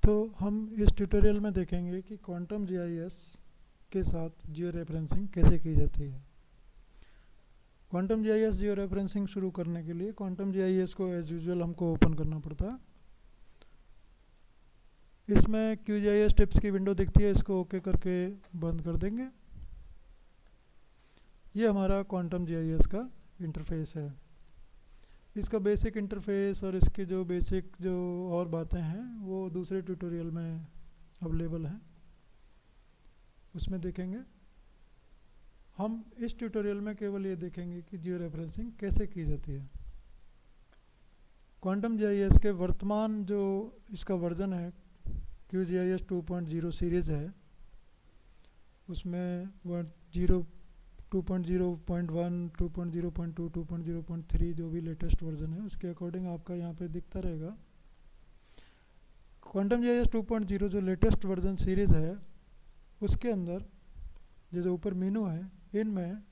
तो हम इस ट्यूटोरियल में देखेंगे कि क्वांटम जीआईएस के साथ जियो रेफरेंसिंग कैसे की जाती है। क्वांटम जीआईएस जियो रेफरेंसिंग शुरू करने के लिए क्वांटम जीआईएस को एज यूजुअल हमको ओपन करना पड़ता है। इसमें QGIS टिप्स की विंडो दिखती है, इसको ओके करके बंद कर देंगे। ये हमारा क्वांटम जीआईएस का इंटरफेस है। इसका बेसिक इंटरफेस और इसके जो बेसिक जो और बातें हैं वो दूसरे ट्यूटोरियल में अवेलेबल हैं, उसमें देखेंगे। हम इस ट्यूटोरियल में केवल ये देखेंगे कि जियो रेफरेंसिंग कैसे की जाती है। क्वांटम जीआईएस के वर्तमान जो इसका वर्जन है QGIS 2.0 सीरीज़ है, उसमें 2.0.1, 2.0.2, 2.0.3 जो भी लेटेस्ट वर्जन है उसके अकॉर्डिंग आपका यहाँ पे दिखता रहेगा। क्वांटम जीआईएस 2.0 जो लेटेस्ट वर्जन सीरीज़ है उसके अंदर ये जो ऊपर मेनू है, इनमें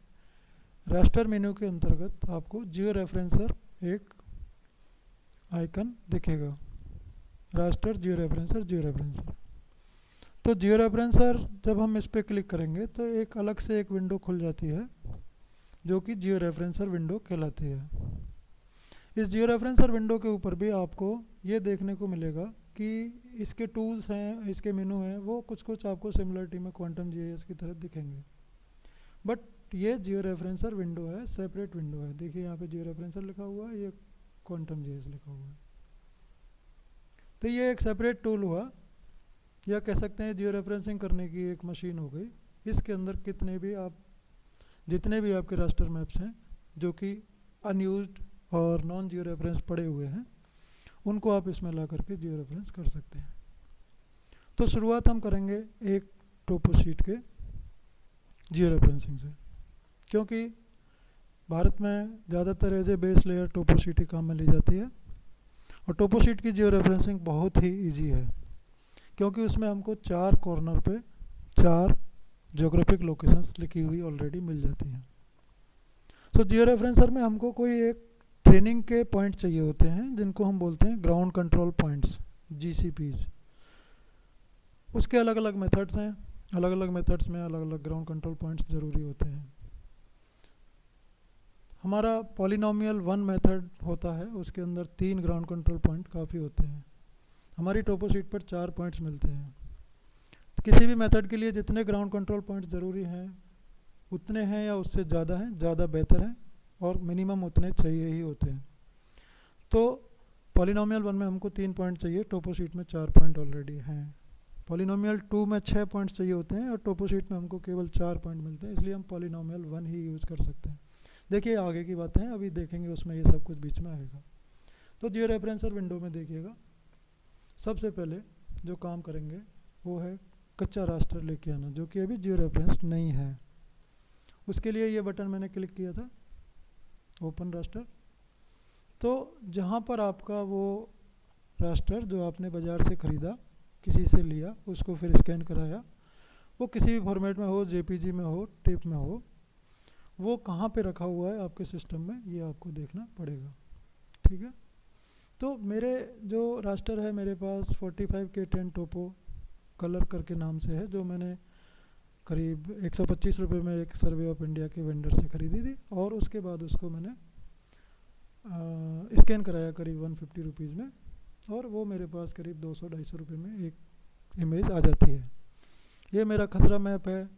रास्टर मेनू के अंतर्गत आपको जियो रेफरेंसर एक आइकन दिखेगा। रास्टर जियो रेफरेंसर। तो जियो रेफरेंसर जब हम इस पर क्लिक करेंगे तो एक अलग से एक विंडो खुल जाती है जो कि जियो रेफरेंसर विंडो कहलाती है। इस जियो रेफरेंसर विंडो के ऊपर भी आपको ये देखने को मिलेगा कि इसके टूल्स हैं, इसके मेनू हैं, वो कुछ आपको सिमिलरिटी में क्वांटम जीआईएस की तरह दिखेंगे। बट ये जियो रेफरेंसर विंडो है, सेपरेट विंडो है। देखिए यहाँ पे जियो रेफरेंसर लिखा हुआ है, ये क्वांटम जीआईएस लिखा हुआ है। तो ये एक सेपरेट टूल हुआ, या कह सकते हैं जियो रेफरेंसिंग करने की एक मशीन हो गई। इसके अंदर जितने भी आपके रास्टर मैप्स हैं जो कि अनयूज्ड और नॉन जियो रेफरेंस पड़े हुए हैं, उनको आप इसमें ला करके जियो रेफरेंस कर सकते हैं। तो शुरुआत हम करेंगे एक टोपोशीट के जियो रेफरेंसिंग से, क्योंकि भारत में ज़्यादातर as a base layer toposheet ही काम में ली जाती है। और टोपोशीट की जियो रेफरेंसिंग बहुत ही ईजी है, क्योंकि उसमें हमको 4 कॉर्नर पे 4 ज्योग्राफिक लोकेशंस लिखी हुई ऑलरेडी मिल जाती हैं। सो जियो रेफरेंसर में हमको कोई एक ट्रेनिंग के पॉइंट चाहिए होते हैं जिनको हम बोलते हैं ग्राउंड कंट्रोल पॉइंट्स, GCPs। उसके अलग अलग मेथड्स हैं, अलग अलग मेथड्स में अलग अलग ग्राउंड कंट्रोल पॉइंट्स ज़रूरी होते हैं। हमारा पॉलिनोमियल 1 मेथड होता है, उसके अंदर 3 ग्राउंड कंट्रोल पॉइंट काफ़ी होते हैं। हमारी टोपोशीट पर 4 पॉइंट्स मिलते हैं। किसी भी मेथड के लिए जितने ग्राउंड कंट्रोल पॉइंट्स ज़रूरी हैं उतने हैं या उससे ज़्यादा हैं, ज़्यादा बेहतर हैं, और मिनिमम उतने चाहिए ही होते हैं। तो पॉलिनोमियल 1 में हमको 3 पॉइंट चाहिए, टोपोशीट में 4 पॉइंट ऑलरेडी हैं। पॉलिनोमियल 2 में 6 पॉइंट्स चाहिए होते हैं और टोपोशीट में हमको केवल 4 पॉइंट मिलते हैं, इसलिए हम पॉलिनोमियल 1 ही यूज़ कर सकते हैं। देखिए आगे की बातें हैं, अभी देखेंगे उसमें ये सब कुछ बीच में आएगा। तो जियो रेफरेंसर विंडो में देखिएगा, सबसे पहले जो काम करेंगे वो है कच्चा रास्टर लेके आना, जो कि अभी जियो रेफरेंस नहीं है। उसके लिए ये बटन मैंने क्लिक किया था, ओपन रास्टर। तो जहाँ पर आपका वो रास्टर जो आपने बाज़ार से ख़रीदा, किसी से लिया, उसको फिर स्कैन कराया, वो किसी भी फॉर्मेट में हो, JPG में हो, टिप में हो, वो कहाँ पे रखा हुआ है आपके सिस्टम में, ये आपको देखना पड़ेगा। ठीक है। तो मेरे जो रास्टर है मेरे पास 45K10 टोपो कलर करके नाम से है, जो मैंने करीब 125 रुपये में एक सर्वे ऑफ इंडिया के वेंडर से ख़रीदी थी, और उसके बाद उसको मैंने स्कैन कराया करीब 150 रुपीज़ में, और वो मेरे पास करीब 200-250 रुपये में एक इमेज आ जाती है। ये मेरा खसरा मैप है।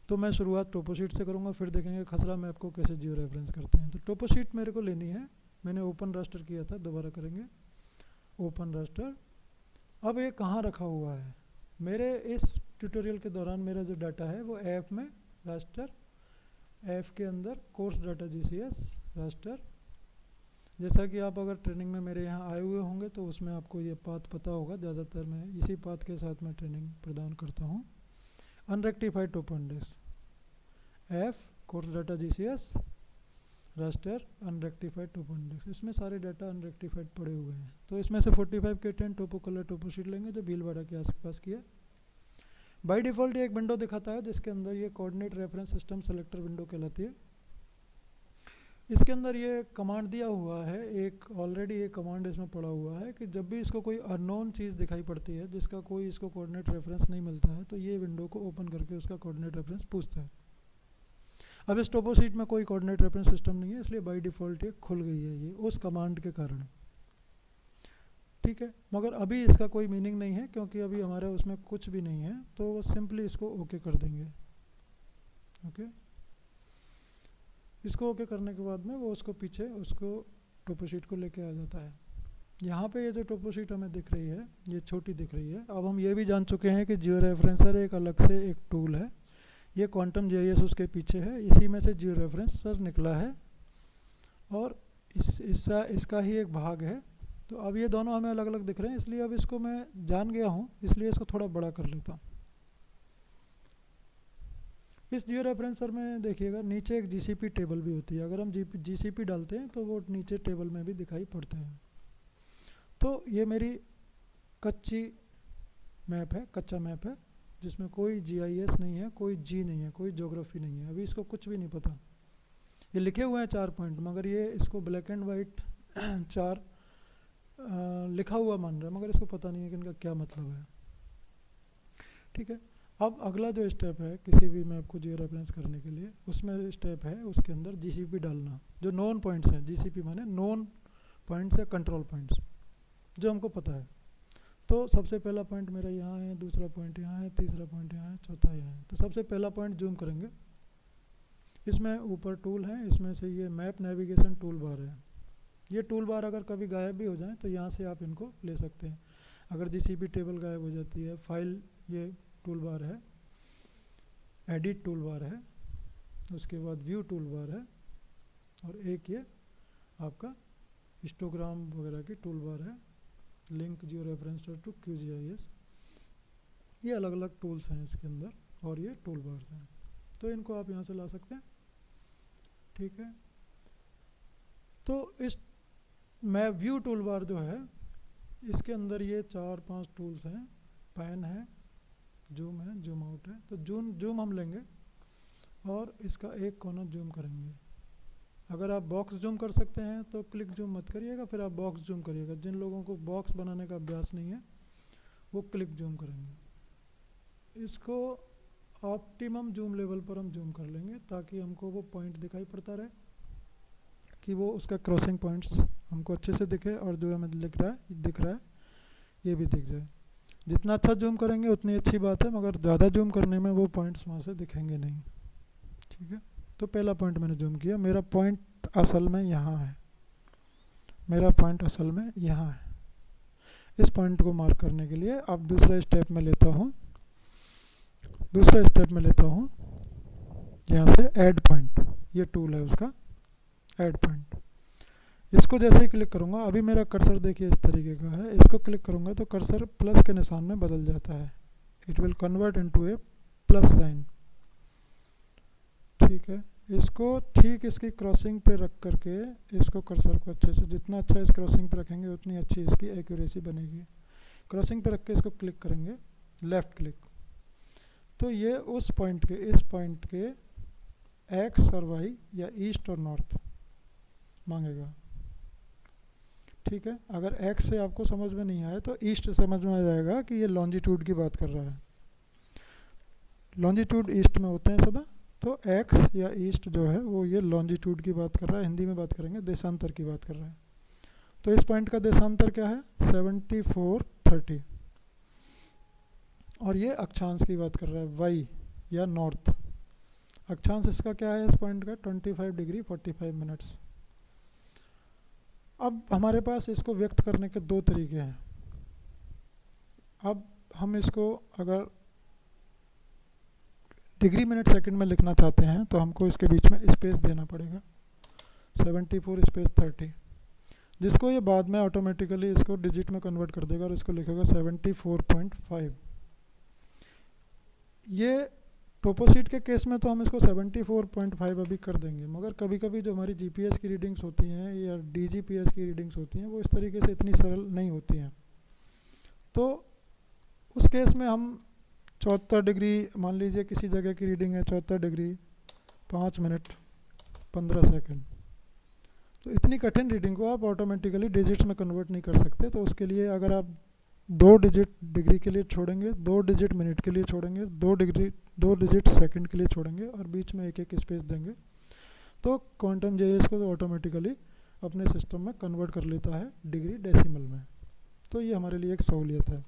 तो मैं शुरुआत टोपोशीट से करूँगा, फिर देखेंगे खसरा मैप को कैसे जियो रेफरेंस करते हैं। तो टोपोशीट मेरे को लेनी है, मैंने ओपन रास्टर किया था, दोबारा करेंगे ओपन रास्टर। अब ये कहाँ रखा हुआ है? मेरे इस ट्यूटोरियल के दौरान मेरा जो डाटा है वो ऐप में रास्टर, ऐप के अंदर कोर्स डाटा GCS रास्टर। जैसा कि आप अगर ट्रेनिंग में मेरे यहाँ आए हुए होंगे तो उसमें आपको ये पाथ पता होगा, ज़्यादातर मैं इसी पाथ के साथ मैं ट्रेनिंग प्रदान करता हूँ। Unrectified topo index, app, course data GCS, raster, unrectified topo index, इसमें सारे डाटा अनरेक्टिफाइड पड़े हुए हैं। तो इसमें से 45K10 टोपो कलर टोपोशीट लेंगे जो भीलवाड़ा के आसपास की है। बाय डिफ़ॉल्ट ये एक विंडो दिखाता है जिसके अंदर ये coordinate reference system selector window कहलाती है। इसके अंदर ये कमांड दिया हुआ है, एक ऑलरेडी एक कमांड इसमें पड़ा हुआ है कि जब भी इसको कोई अननोन चीज़ दिखाई पड़ती है जिसका कोई इसको कोऑर्डिनेट रेफरेंस नहीं मिलता है, तो ये विंडो को ओपन करके उसका कोऑर्डिनेट रेफरेंस पूछता है। अब इस टोपोशीट में कोई कोऑर्डिनेट रेफरेंस सिस्टम नहीं है, इसलिए बाय डिफ़ॉल्ट ये खुल गई है ये उस कमांड के कारण। ठीक है, मगर अभी इसका कोई मीनिंग नहीं है क्योंकि अभी हमारे उसमें कुछ भी नहीं है, तो वो सिंपली इसको ओके कर देंगे। ओके, इसको ओके करने के बाद में वो उसको पीछे उसको टोपोशीट को लेके आ जाता है। यहाँ पे ये जो टोपोशीट हमें दिख रही है ये छोटी दिख रही है। अब हम ये भी जान चुके हैं कि जियो रेफरेंसर एक अलग से एक टूल है, ये क्वांटम जीआईएस उसके पीछे है, इसी में से जियो रेफरेंसर निकला है और इसका ही एक भाग है। तो अब ये दोनों हमें अलग अलग दिख रहे हैं, इसलिए अब इसको मैं जान गया हूँ, इसलिए इसको थोड़ा बड़ा कर लेता हूँ। इस जियो रेफरेंसर में देखिएगा नीचे एक जीसीपी टेबल भी होती है, अगर हम जीसीपी डालते हैं तो वो नीचे टेबल में भी दिखाई पड़ते हैं। तो ये मेरी कच्ची मैप है, कच्चा मैप है जिसमें कोई जीआईएस नहीं है, कोई जी नहीं है, कोई ज्योग्राफी नहीं है, अभी इसको कुछ भी नहीं पता। ये लिखे हुए हैं 4 पॉइंट, मगर ये इसको ब्लैक एंड वाइट 4 लिखा हुआ मान रहा है, मगर इसको पता नहीं है कि इनका क्या मतलब है। ठीक है, अब अगला जो स्टेप है किसी भी मैप को जियो रेफरेंस करने के लिए, उसमें स्टेप है उसके अंदर जीसीपी डालना, जो नोन पॉइंट्स हैं। जीसीपी माने नोन पॉइंट्स या कंट्रोल पॉइंट्स जो हमको पता है। तो सबसे पहला पॉइंट मेरा यहाँ है, दूसरा पॉइंट यहाँ है, तीसरा पॉइंट यहाँ है, चौथा यहाँ है। तो सबसे पहला पॉइंट जूम करेंगे, इसमें ऊपर टूल है, इसमें से ये मैप नेविगेशन टूल बार है। ये टूल बार अगर कभी गायब भी हो जाए तो यहाँ से आप इनको ले सकते हैं। अगर जीसीपी टेबल गायब हो जाती है, फाइल, ये टूल बार है, एडिट टूल बार है, उसके बाद व्यू टूल बार है, और एक ये आपका हिस्टोग्राम वगैरह की टूल बार है, लिंक जियो रेफरेंसर टू QGIS। ये अलग अलग टूल्स हैं इसके अंदर और ये टूल बार्स हैं, तो इनको आप यहाँ से ला सकते हैं। ठीक है, तो इस मैं व्यू टूल बार जो है इसके अंदर ये 4-5 टूल्स हैं, पैन है, जूम है, जूम आउट है। तो जूम हम लेंगे और इसका एक कोना जूम करेंगे। अगर आप बॉक्स जूम कर सकते हैं तो क्लिक जूम मत करिएगा, फिर आप बॉक्स जूम करिएगा। जिन लोगों को बॉक्स बनाने का अभ्यास नहीं है वो क्लिक जूम करेंगे। इसको ऑप्टिमम जूम लेवल पर हम जूम कर लेंगे ताकि हमको वो पॉइंट दिखाई पड़ता रहे, कि वो उसका क्रॉसिंग पॉइंट्स हमको अच्छे से दिखे, और जो हमें दिख रहा है ये भी दिख जाए। जितना अच्छा जूम करेंगे उतनी अच्छी बात है, मगर ज़्यादा जूम करने में वो पॉइंट्स वहाँ से दिखेंगे नहीं। ठीक है, तो पहला पॉइंट मैंने जूम किया, मेरा पॉइंट असल में यहाँ है, मेरा पॉइंट असल में यहाँ है। इस पॉइंट को मार्क करने के लिए अब दूसरा स्टेप में लेता हूँ, यहाँ से ऐड पॉइंट, ये टूल है उसका ऐड पॉइंट। इसको जैसे ही क्लिक करूँगा, अभी मेरा कर्सर देखिए इस तरीके का है, इसको क्लिक करूँगा तो कर्सर प्लस के निशान में बदल जाता है, it will convert into A plus sign. ठीक है, इसको ठीक इसकी क्रॉसिंग पे रख करके इसको कर्सर को अच्छे से, जितना अच्छा इस क्रॉसिंग पे रखेंगे उतनी अच्छी इसकी एक्यूरेसी बनेगी। क्रॉसिंग पे रख के इसको क्लिक करेंगे, लेफ़्ट क्लिक, तो ये उस पॉइंट के, इस पॉइंट के एक्स और वाई या ईस्ट और नॉर्थ मांगेगा। ठीक है, अगर एक्स से आपको समझ में नहीं आए तो ईस्ट समझ में आ जाएगा कि ये लॉन्जिट्यूड की बात कर रहा है। लॉन्जिट्यूड ईस्ट में होते हैं सदा, तो एक्स या ईस्ट जो है वो ये लॉन्जिट्यूड की बात कर रहा है, हिंदी में बात करेंगे देशांतर की बात कर रहा है। तो इस पॉइंट का देशांतर क्या है 7430, और ये अक्षांश की बात कर रहा है वाई या नॉर्थ। अक्षांश इसका क्या है इस पॉइंट का 25 डिग्री 45 मिनट्स। अब हमारे पास इसको व्यक्त करने के 2 तरीके हैं। अब हम इसको अगर डिग्री मिनट सेकंड में लिखना चाहते हैं तो हमको इसके बीच में स्पेस देना पड़ेगा, 74 स्पेस 30, जिसको ये बाद में ऑटोमेटिकली इसको डिजिट में कन्वर्ट कर देगा और इसको लिखेगा 74.5। ये टोपोशीट के केस में तो हम इसको 74.5 अभी कर देंगे, मगर कभी कभी जो हमारी जीपीएस की रीडिंग्स होती हैं या डीजीपीएस की रीडिंग्स होती हैं वो इस तरीके से इतनी सरल नहीं होती हैं। तो उस केस में हम 74 डिग्री मान लीजिए, किसी जगह की रीडिंग है 74 डिग्री 5 मिनट 15 सेकंड, तो इतनी कठिन रीडिंग को आप ऑटोमेटिकली डिजिट्स में कन्वर्ट नहीं कर सकते। तो उसके लिए अगर आप 2 डिजिट डिग्री के लिए छोड़ेंगे, 2 डिजिट मिनट के लिए छोड़ेंगे, 2 डिजिट सेकंड के लिए छोड़ेंगे और बीच में एक एक स्पेस देंगे, तो क्वांटम जेएस को ऑटोमेटिकली अपने सिस्टम में कन्वर्ट कर लेता है डिग्री डेसिमल में। तो ये हमारे लिए एक सहूलियत है।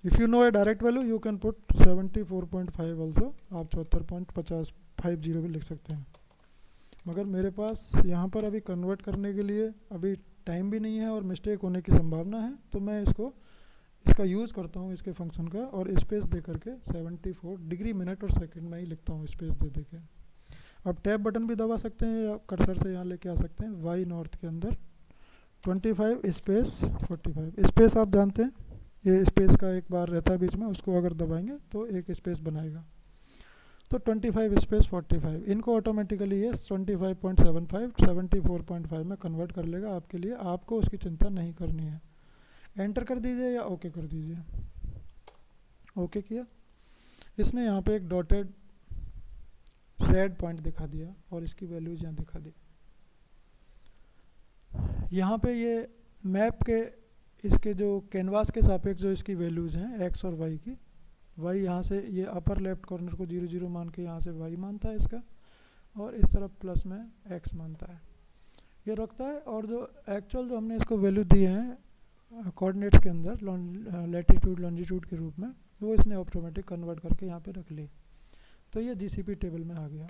If you know A direct value you can put 74.5 also, आप 74.50 भी लिख सकते हैं। मगर मेरे पास यहाँ पर अभी कन्वर्ट करने के लिए अभी टाइम भी नहीं है और मिस्टेक होने की संभावना है, तो मैं इसका यूज़ करता हूँ, इसके फंक्शन का, और स्पेस दे करके 74 डिग्री मिनट और सेकंड में ही लिखता हूँ स्पेस दे दे के। अब टैब बटन भी दबा सकते हैं या कर्सर से यहाँ लेके आ सकते हैं। वाई नॉर्थ के अंदर 25 स्पेस 45 स्पेस आप जानते हैं, ये स्पेस का एक बार रहता है बीच में, उसको अगर दबाएंगे तो एक स्पेस बनाएगा। तो 25 स्पेस 45 इनको ऑटोमेटिकली ये 25.75 74.5 में कन्वर्ट कर लेगा आपके लिए। आपको उसकी चिंता नहीं करनी है। एंटर कर दीजिए या ओके कर दीजिए। ओके किया, इसने यहाँ पे एक डॉटेड रेड पॉइंट दिखा दिया और इसकी वैल्यूज यहाँ दिखा दी। यहाँ पे ये मैप के इसके जो कैनवास के सापेक्ष जो इसकी वैल्यूज़ हैं एक्स और वाई की, वाई यहाँ से ये अपर लेफ्ट कॉर्नर को 0 0 मान के यहाँ से वाई मानता है इसका, और इस तरफ प्लस में एक्स मानता है, ये रखता है। और जो एक्चुअल जो हमने इसको वैल्यू दिए हैं कोऑर्डिनेट्स के अंदर लैटिट्यूड लॉन्जिट्यूड के रूप में, वो इसने ऑटोमेटिक कन्वर्ट करके यहाँ पे रख ली। तो ये जीसीपी टेबल में आ गया।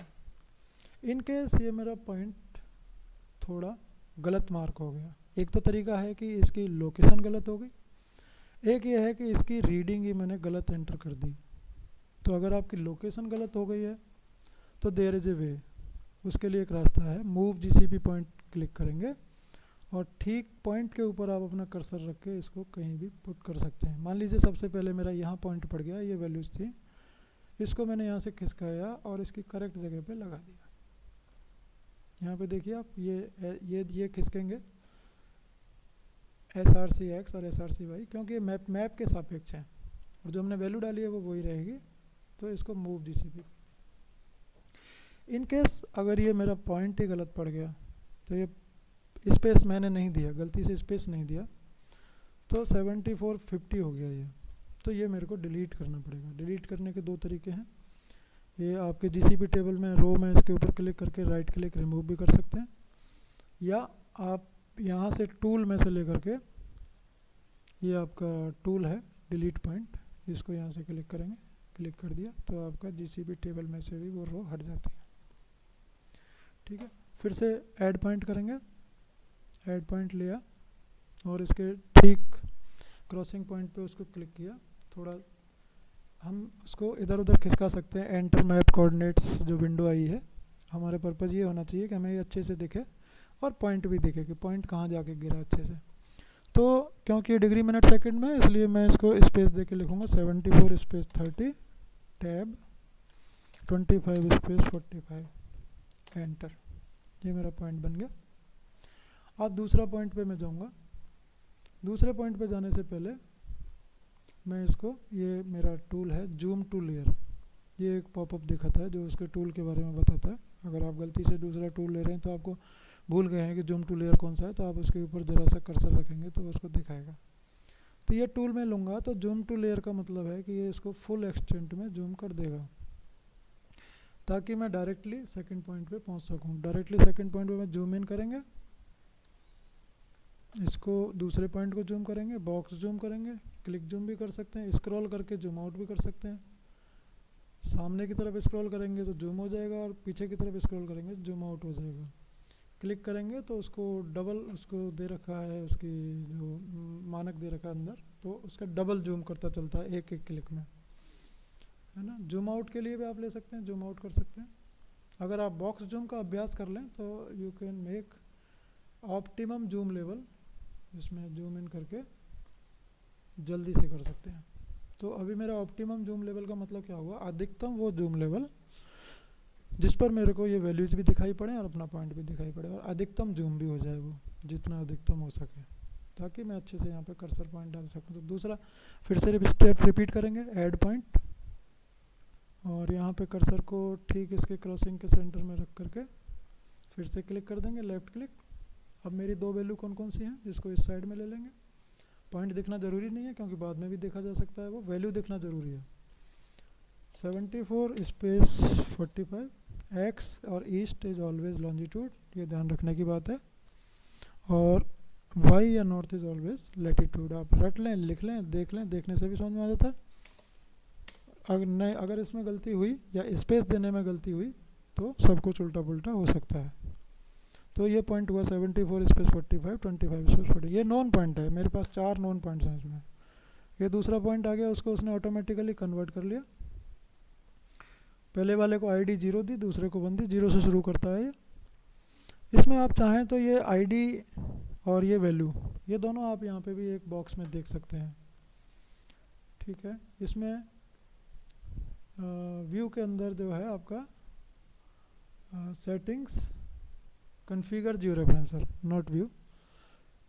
इन केस ये मेरा पॉइंट थोड़ा गलत मार्क हो गया, एक तो तरीका है कि इसकी लोकेशन गलत हो गई, एक ये है कि इसकी रीडिंग ही मैंने गलत एंटर कर दी। तो अगर आपकी लोकेशन गलत हो गई है तो देयर इज़ ए वे, उसके लिए एक रास्ता है। मूव जीसीपी पॉइंट क्लिक करेंगे और ठीक पॉइंट के ऊपर आप अपना कर्सर रख के इसको कहीं भी पुट कर सकते हैं। मान लीजिए सबसे पहले मेरा यहाँ पॉइंट पड़ गया, ये वैल्यूज़ थी, इसको मैंने यहाँ से खिसकाया और इसकी करेक्ट जगह पे लगा दिया। यहाँ पे देखिए आप ये खिसकेंगे SRC-X और SRC-Y, क्योंकि ये मैप के सापेक्ष है और जो हमने वैल्यू डाली है वो वही रहेगी। तो इसको मूव जीसीपी। इन केस अगर ये मेरा पॉइंट ही गलत पड़ गया, तो ये स्पेस मैंने नहीं दिया, गलती से स्पेस नहीं दिया, तो 7450 हो गया ये। तो ये मेरे को डिलीट करना पड़ेगा। डिलीट करने के 2 तरीके हैं। ये आपके जीसीपी टेबल में रो में इसके ऊपर क्लिक करके राइट क्लिक रिमूव भी कर सकते हैं, या आप यहाँ से टूल में से लेकर के, ये आपका टूल है डिलीट पॉइंट, इसको यहाँ से क्लिक करेंगे, क्लिक कर दिया तो आपका जीसीपी टेबल में से भी वो रो हट जाती है। ठीक है, फिर से ऐड पॉइंट करेंगे, ऐड पॉइंट लिया और इसके ठीक क्रॉसिंग पॉइंट पे उसको क्लिक किया। थोड़ा हम उसको इधर उधर खिसका सकते हैं। एंटर मैप कोऑर्डिनेट्स जो विंडो आई है, हमारे पर्पज़ ये होना चाहिए कि हमें ये अच्छे से दिखे और पॉइंट भी दिखे कि पॉइंट कहाँ जाके गिरा अच्छे से। तो क्योंकि ये डिग्री मिनट सेकंड में, इसलिए मैं इसको स्पेस दे के लिखूँगा 74 स्पेस 30 टैब 25 स्पेस 45 एंटर। ये मेरा पॉइंट बन गया। अब दूसरा पॉइंट पे मैं जाऊँगा। दूसरे पॉइंट पे जाने से पहले मैं इसको, ये मेरा टूल है जूम टू लेयर, ये एक पॉपअप दिखाता है जो उसके टूल के बारे में बताता है। अगर आप गलती से दूसरा टूल ले रहे हैं तो आपको भूल गए हैं कि जूम टू लेयर कौन सा है, तो आप उसके ऊपर ज़रा सा कर्सर रखेंगे तो उसको दिखाएगा। तो ये टूल मैं लूँगा तो जूम टू लेयर का मतलब है कि ये इसको फुल एक्सटेंट में जूम कर देगा, ताकि मैं डायरेक्टली सेकंड पॉइंट पे पहुँच सकूँ। डायरेक्टली सेकंड पॉइंट पे मैं जूम इन करेंगे, इसको दूसरे पॉइंट को जूम करेंगे, बॉक्स जूम करेंगे, क्लिक जूम भी कर सकते हैं, स्क्रॉल करके जूम आउट भी कर सकते हैं। सामने की तरफ स्क्रॉल करेंगे तो जूम हो जाएगा और पीछे की तरफ स्क्रॉल करेंगे तो जूम आउट हो जाएगा। क्लिक करेंगे तो उसको डबल उसको दे रखा है, उसकी जो मानक दे रखा है अंदर, तो उसका डबल जूम करता चलता है एक एक क्लिक में, है ना। जूम आउट के लिए भी आप ले सकते हैं, जूम आउट कर सकते हैं। अगर आप बॉक्स जूम का अभ्यास कर लें तो you can make optimum zoom level, इसमें जूम इन करके जल्दी से कर सकते हैं। तो अभी मेरा ऑप्टिमम जूम लेवल का मतलब क्या हुआ, अधिकतम वो जूम लेवल जिस पर मेरे को ये वैल्यूज़ भी दिखाई पड़े और अपना पॉइंट भी दिखाई पड़े, और अधिकतम जूम भी हो जाए वो जितना अधिकतम हो सके, ताकि मैं अच्छे से यहाँ पे कर्सर पॉइंट डाल सकूँ। तो दूसरा फिर से स्टेप रिपीट करेंगे, ऐड पॉइंट, और यहाँ पे कर्सर को ठीक इसके क्रॉसिंग के सेंटर में रख करके फिर से क्लिक कर देंगे, लेफ़्ट क्लिक, अब मेरी दो वैल्यू कौन कौन सी हैं, जिसको इस साइड में ले लेंगे। पॉइंट दिखना ज़रूरी नहीं है क्योंकि बाद में भी देखा जा सकता है, वो वैल्यू दिखना ज़रूरी है। 74 स्पेस 45, एक्स और ईस्ट इज़ ऑलवेज लॉन्जिट्यूड, ये ध्यान रखने की बात है। और वाई या नॉर्थ इज़ ऑलवेज लैटिट्यूड। आप रट लें, लिख लें, देख लें, देखने से भी समझ में आ जाता है। अगर नहीं, अगर इसमें गलती हुई या स्पेस देने में गलती हुई तो सब कुछ उल्टा पुल्टा हो सकता है। तो ये पॉइंट हुआ 74 स्पेस 45, 25 स्पेस 40, ये नॉन पॉइंट है, मेरे पास 4 नॉन पॉइंट्स हैं इसमें। ये दूसरा पॉइंट आ गया, उसको उसने ऑटोमेटिकली कन्वर्ट कर लिया। पहले वाले को आईडी 0 दी, दूसरे को 1 दी, 0 से शुरू करता है ये। इसमें आप चाहें तो ये आईडी और ये वैल्यू, ये दोनों आप यहाँ पे भी एक बॉक्स में देख सकते हैं, ठीक है। इसमें व्यू के अंदर जो है आपका settings, configure georeferencer, not view,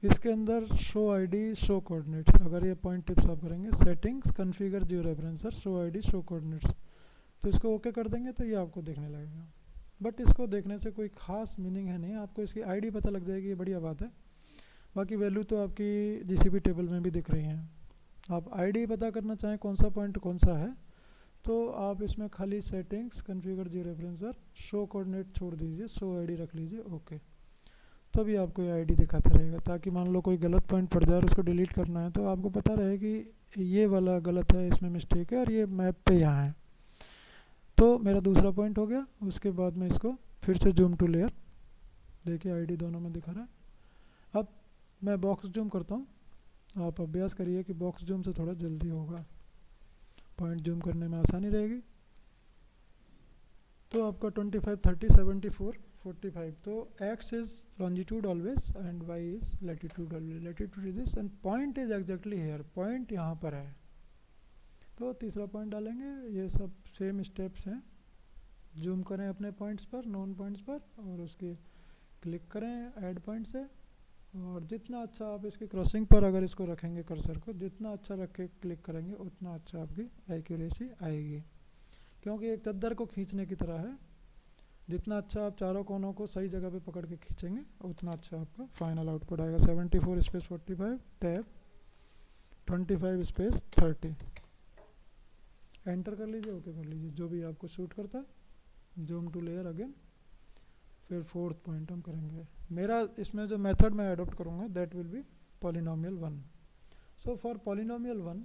इसके अंदर शो आईडी, शो कोऑर्डिनेट्स, अगर ये पॉइंट टिप्स आप करेंगे सेटिंग्स, कॉन्फ़िगर जियो रेफरेंसर, शो आईडी, शो कोऑर्डिनेट्स, तो इसको ओके कर देंगे तो ये आपको देखने लगेगा। बट इसको देखने से कोई ख़ास मीनिंग है नहीं, आपको इसकी आईडी पता लग जाएगी, ये बढ़िया बात है। बाकी वैल्यू तो आपकी जीसीपी टेबल में भी दिख रही हैं। आप आईडी पता करना चाहें कौन सा पॉइंट कौन सा है, तो आप इसमें खाली सेटिंग्स, कॉन्फ़िगर जियो रेफरेंसर, शो कोऑर्डिनेट छोड़ दीजिए, शो आईडी रख लीजिए, ओके। तभी आपको ये आईडी दिखाता रहेगा, ताकि मान लो कोई गलत पॉइंट पड़ जाए और उसको डिलीट करना है तो आपको पता रहे कि ये वाला गलत है, इसमें मिस्टेक है और ये मैप पे यहाँ है। तो मेरा दूसरा पॉइंट हो गया। उसके बाद में इसको फिर से जूम टू लेयर, देखिए आईडी दोनों में दिखा रहा है। अब मैं बॉक्स जूम करता हूँ, आप अभ्यास करिए कि बॉक्स जूम से थोड़ा जल्दी होगा, पॉइंट जूम करने में आसानी रहेगी। तो आपका 25, 30, 74, 45, तो x is longitude always and y is latitude always, latitude is this and point is exactly here, point यहाँ पर है। तो तीसरा पॉइंट डालेंगे, ये सब सेम स्टेप्स हैं। जूम करें अपने पॉइंट्स पर, नॉन पॉइंट्स पर, और उसके क्लिक करें ऐड पॉइंट से, और जितना अच्छा आप इसकी क्रॉसिंग पर अगर इसको रखेंगे कर्सर को, जितना अच्छा रख के क्लिक करेंगे उतना अच्छा आपकी एक्यूरेसी आएगी, क्योंकि एक चद्दर को खींचने की तरह है। जितना अच्छा आप चारों कोनों को सही जगह पे पकड़ के खींचेंगे उतना अच्छा आपका फाइनल आउटपुट आएगा। 74 स्पेस 45, टैब 25 स्पेस 30, एंटर कर लीजिए, ओके कर लीजिए, जो भी आपको शूट करता है। जूम टू लेयर अगेन, फिर फोर्थ पॉइंट हम करेंगे। मेरा इसमें जो मेथड मैं अडोप्ट करूँगा that will be polynomial 1। So for polynomial 1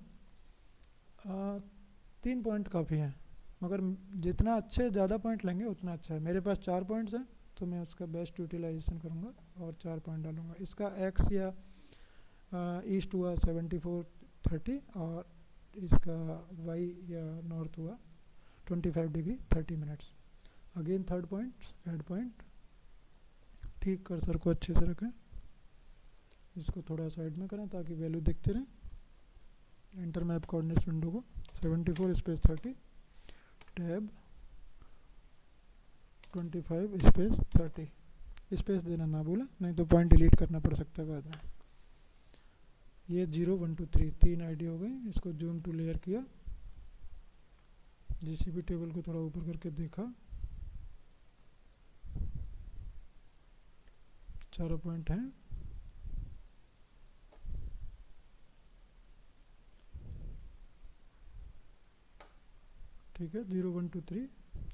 3 point काफ़ी हैं, मगर जितना अच्छे ज़्यादा पॉइंट लेंगे उतना अच्छा है। मेरे पास 4 पॉइंट्स हैं तो मैं उसका बेस्ट यूटिलाइजेशन करूँगा और 4 पॉइंट डालूँगा। इसका एक्स या ईस्ट हुआ 74, 30, और इसका वाई या नॉर्थ हुआ 25 degree 30 minutes. Again third point, add point, ठीक कर्सर को अच्छे से रखें, इसको थोड़ा साइड में करें ताकि वैल्यू दिखते रहें। एंटर मैप कोऑर्डिनेट्स विंडो को, 74 स्पेस 30, टैब 25 स्पेस 30, स्पेस देना ना भूलें, नहीं तो पॉइंट डिलीट करना पड़ सकता है बाद में। ये 0, 1, 2, 3 3 आईडी हो गई। इसको जूम टू लेयर किया, जीसीपी टेबल को थोड़ा ऊपर करके देखा, चारों पॉइंट हैं। ठीक है, 0, 1, 2, 3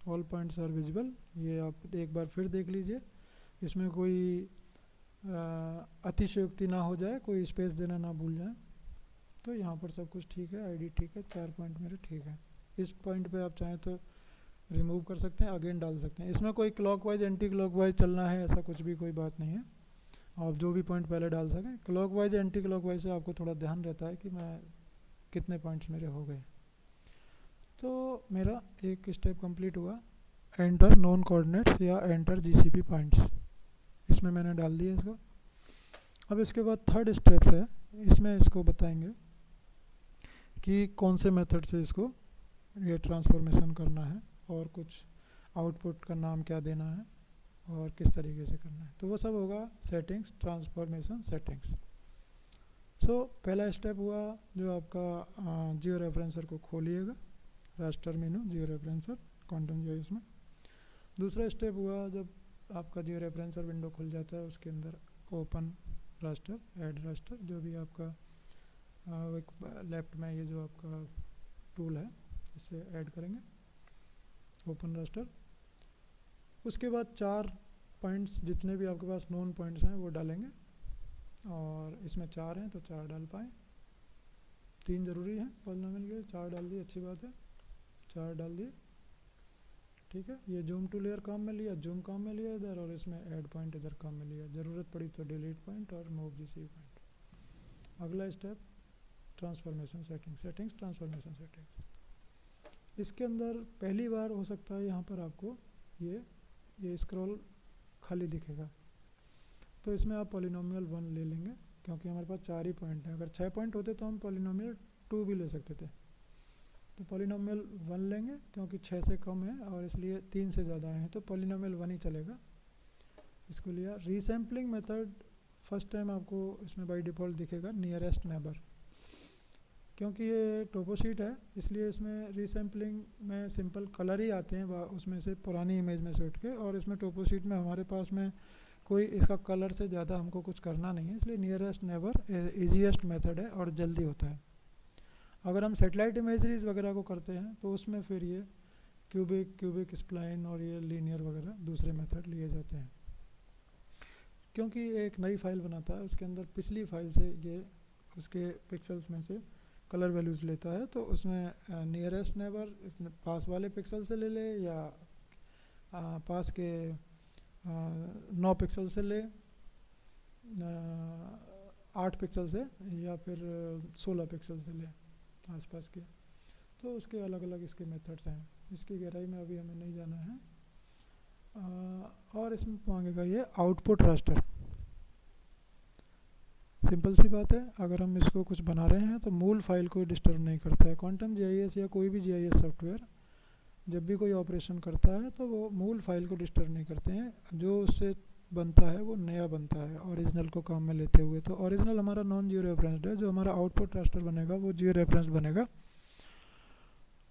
ऑल पॉइंट्स आर विजिबल। ये आप एक बार फिर देख लीजिए, इसमें कोई अतिशयोक्ति ना हो जाए, कोई स्पेस देना ना भूल जाए। तो यहाँ पर सब कुछ ठीक है, आईडी ठीक है, 4 पॉइंट मेरे ठीक है। इस पॉइंट पे आप चाहें तो रिमूव कर सकते हैं, अगेन डाल सकते हैं। इसमें कोई क्लॉकवाइज एंटी क्लॉकवाइज चलना है ऐसा कुछ भी कोई बात नहीं है, आप जो भी पॉइंट पहले डाल सकें। क्लॉकवाइज एंटी क्लॉकवाइज से आपको थोड़ा ध्यान रहता है कि मैं कितने पॉइंट्स मेरे हो गए। तो मेरा एक स्टेप कंप्लीट हुआ, एंटर नॉन कोऑर्डिनेट्स या एंटर जीसीपी पॉइंट्स, इसमें मैंने डाल दिया इसको। अब इसके बाद थर्ड स्टेप्स है, इसमें इसको बताएंगे कि कौन से मेथड से इसको ये ट्रांसफॉर्मेशन करना है और कुछ आउटपुट का नाम क्या देना है और किस तरीके से करना है। तो वो सब होगा सेटिंग्स, ट्रांसफॉर्मेशन सेटिंग्स। सो पहला स्टेप हुआ जो आपका जियो रेफरेंसर को खोलिएगा, रास्टर मेनू जियो रेफरेंसर क्वांटम जियो इसमें। दूसरा स्टेप हुआ जब आपका जियो रेफरेंसर विंडो खुल जाता है, उसके अंदर ओपन रास्टर, ऐड रास्टर, जो भी आपका एक लेफ्ट में ये जो आपका टूल है इससे ऐड करेंगे ओपन रास्टर। उसके बाद 4 पॉइंट्स जितने भी आपके पास नोन पॉइंट्स हैं वो डालेंगे, और इसमें 4 हैं तो 4 डाल पाएँ, 3 ज़रूरी हैं पॉलिनोमियल के, 4 डाल दिए, अच्छी बात है, 4 डाल दिए, ठीक है। ये जूम टू लेयर काम में लिया, जूम काम में लिया इधर, और इसमें ऐड पॉइंट इधर काम में लिया, ज़रूरत पड़ी तो डिलीट पॉइंट और मूव जीसीवी पॉइंट। अगला step transformation settings transformation settings. इसके अंदर पहली बार हो सकता है यहाँ पर आपको ये स्क्रॉल खाली दिखेगा, तो इसमें आप पॉलिनोमियल 1 ले लेंगे, क्योंकि हमारे पास 4 ही पॉइंट हैं। अगर 6 पॉइंट होते तो हम पॉलिनोमियल 2 भी ले सकते थे, तो पॉलिनोमियल 1 लेंगे क्योंकि 6 से कम है और इसलिए 3 से ज़्यादा हैं, तो पॉलिनोमियल 1 ही चलेगा। इसको लिया। रीसैम्पलिंग मेथड फर्स्ट टाइम आपको इसमें बाय डिफ़ॉल्ट दिखेगा नियरेस्ट नेबर, क्योंकि ये टोपोशीट है इसलिए इसमें रीसैम्पलिंग में सिंपल कलर ही आते हैं उसमें से, पुरानी इमेज में से उठ के, और इसमें टोपोशीट में हमारे पास में कोई इसका कलर से ज़्यादा हमको कुछ करना नहीं है, इसलिए नियरेस्ट नेबर ईजीएस्ट मेथड है और जल्दी होता है। अगर हम सेटेलाइट इमेजरीज वगैरह को करते हैं तो उसमें फिर ये क्यूबिक स्प्लाइन और ये लीनियर वगैरह दूसरे मेथड लिए जाते हैं, क्योंकि एक नई फाइल बनाता है उसके अंदर पिछली फाइल से ये उसके पिक्सल्स में से कलर वैल्यूज़ लेता है, तो उसमें नियरेस्ट नेबर इसमें पास वाले पिक्सल से ले ले, या पास के 9 पिक्सल से ले, 8 पिक्सल से, या फिर 16 पिक्सल से ले आसपास के, तो उसके अलग अलग इसके मेथड्स हैं। इसकी गहराई में अभी हमें नहीं जाना है। और इसमें मांगेगा ये आउटपुट रास्टर। सिंपल सी बात है, अगर हम इसको कुछ बना रहे हैं तो मूल फाइल को डिस्टर्ब नहीं करता है। क्वांटम जीआईएस या कोई भी जीआईएस सॉफ्टवेयर जब भी कोई ऑपरेशन करता है तो वो मूल फाइल को डिस्टर्ब नहीं करते हैं, जो उससे बनता है वो नया बनता है ओरिजिनल को काम में लेते हुए। तो ओरिजिनल हमारा नॉन जियो रेफरेंस्ड है, जो हमारा आउटपुट रास्टर बनेगा वो जियो रेफरेंस्ड बनेगा,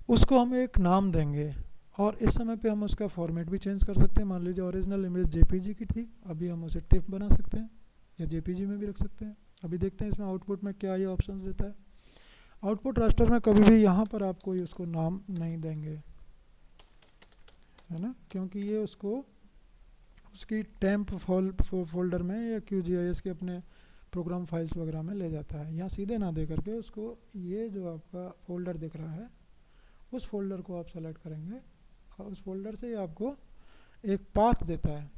उसको हम एक नाम देंगे, और इस समय पे हम उसका फॉर्मेट भी चेंज कर सकते हैं। मान लीजिए ओरिजिनल इमेज जेपीजी की थी, अभी हम उसे टिफ बना सकते हैं या जेपीजी में भी रख सकते हैं। अभी देखते हैं इसमें आउटपुट में क्या ये ऑप्शन देता है। आउटपुट रास्टर में कभी भी यहाँ पर आप कोई उसको नाम नहीं देंगे, है ना, क्योंकि ये उसको उसकी टेम्प फोल्डर में या QGIS के अपने प्रोग्राम फाइल्स वगैरह में ले जाता है। यहाँ सीधे ना दे करके उसको ये जो आपका फोल्डर दिख रहा है उस फोल्डर को आप सेलेक्ट करेंगे, और उस फोल्डर से आपको एक पाथ देता है।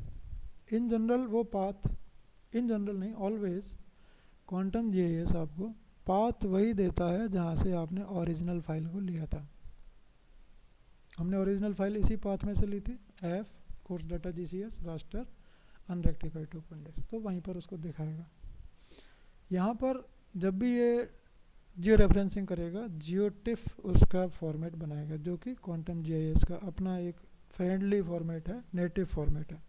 इन जनरल वो पाथ, इन जनरल नहीं, ऑलवेज क्वांटम जीआईएस आपको पाथ वही देता है जहाँ से आपने ओरिजिनल फाइल को लिया था। हमने ओरिजिनल फाइल इसी पाथ में से ली थी, F course data GCS raster unrectified 2.x, तो वहीं पर उसको दिखाएगा। यहाँ पर जब भी ये जियो रेफरेंसिंग करेगा, जियोटिफ उसका फॉर्मेट बनाएगा, जो कि क्वांटम जीआईएस का अपना एक फ्रेंडली फॉर्मेट है, नेटिव फॉर्मेट है।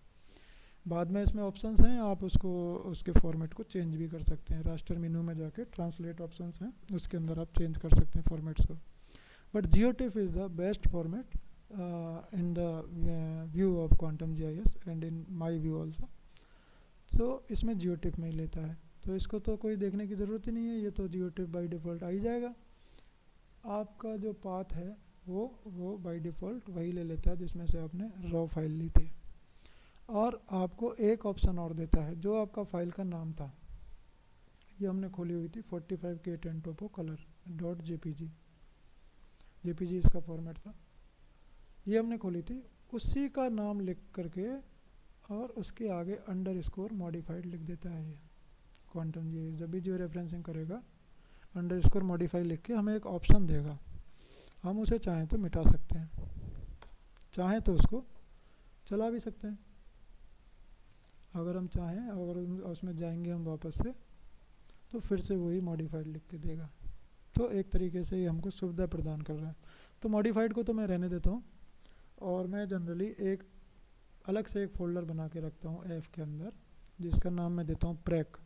बाद में इसमें ऑप्शंस हैं, आप उसको उसके फॉर्मेट को चेंज भी कर सकते हैं। रास्टर मेनू में जाके ट्रांसलेट ऑप्शंस हैं, उसके अंदर आप चेंज कर सकते हैं फॉर्मेट्स को। But GeoTIFF is the best format in the view of quantum GIS and in my view also. So इसमें जियोटिफ में ही लेता है, तो इसको तो कोई देखने की ज़रूरत ही नहीं है, ये तो जियोटिफ बाय डिफ़ॉल्ट आ ही जाएगा। आपका जो पाथ है वो बाय डिफ़ॉल्ट वही ले लेता है जिसमें से आपने रॉ फाइल ली थी, और आपको एक ऑप्शन और देता है जो आपका फाइल का नाम था। ये हमने खोली हुई थी 45K टेंटोपो कलर .jpg, जेपीजी इसका फॉर्मेट था, ये हमने खोली थी, उसी का नाम लिख करके और उसके आगे अंडरस्कोर मॉडिफाइड लिख देता है। ये क्वांटम जीआईएस जब भी जियो रेफरेंसिंग करेगा अंडरस्कोर मॉडिफाइड लिख के हमें एक ऑप्शन देगा, हम उसे चाहें तो मिटा सकते हैं, चाहें तो उसको चला भी सकते हैं। अगर हम चाहें, अगर उसमें जाएंगे हम वापस से, तो फिर से वही मॉडिफाइड लिख के देगा। तो एक तरीके से ये हमको सुविधा प्रदान कर रहा है। तो मॉडिफाइड को तो मैं रहने देता हूँ, और मैं जनरली एक अलग से एक फ़ोल्डर बना के रखता हूँ एफ के अंदर, जिसका नाम मैं देता हूँ प्रैक।